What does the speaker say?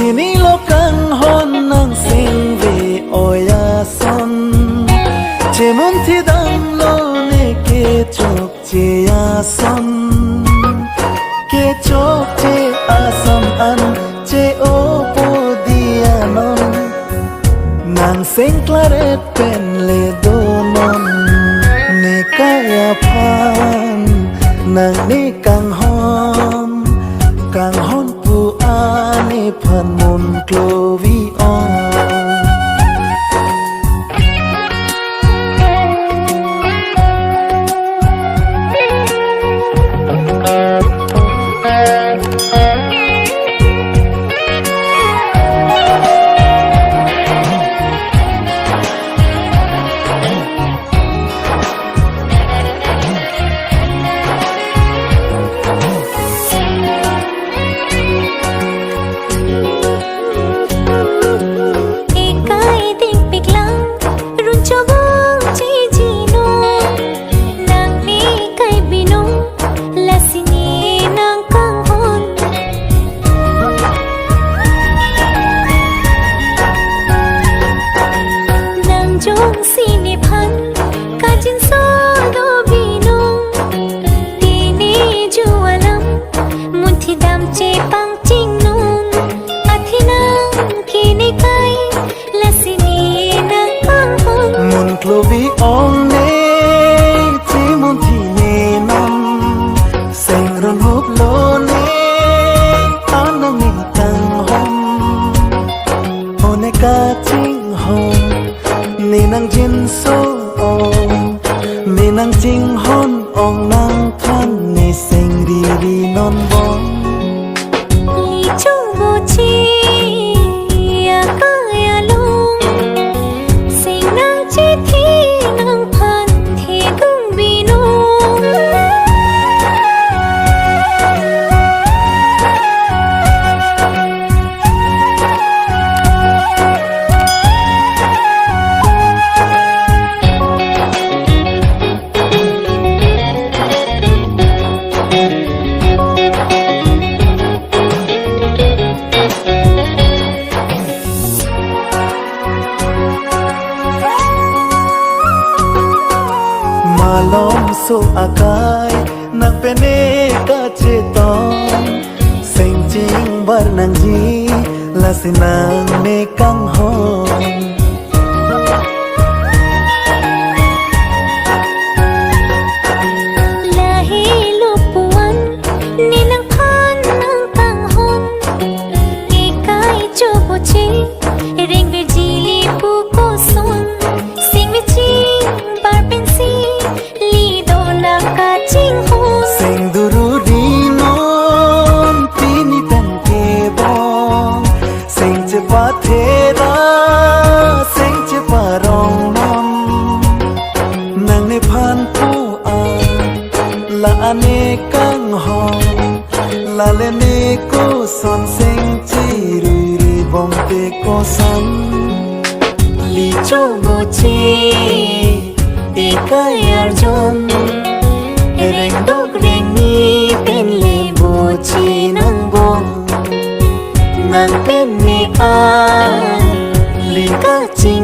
Sini lo kang hon nang sing ve oya son Chemun thi dam lo ne ke chok che ya son Ke chok che asam an che o po dia non Nang sing claret pen le do non Ne kaya pan nang ne kang hon pu ani phan mun clovi on Sini phan kajin so do bino tini jualam munthi dam che pang ching nun athinang kini kai lasini na kang hon mun clovi on ne chi munthi ne nam seng ron hop lo ne anam ni tang hom one ka ching hom ni nang jin so ong ni nang jing hon ong nang than ni sing ri non bong li chu bo chi ya ka ya lung sing nang chi thi nang phan thi dung bi no Malom so akai nang pene ka cheton sing jing bar nang ji la sinang ne kang hon lahi lupuan ni nang phan nang kang hon ikai chobo chi ring be jili pu ko son sing me chi bar pen si li do na ka ching hon sing duru ri non tini tan ke bong sing che pa the da sing che pa rong non nang ne phan pu a la ane kang hon la le ne ko son sing chi ri bong te ko san li chobo chi ikai arjon reng dok reng ni pen le bo chi nang bong nang pen ni a li ka ching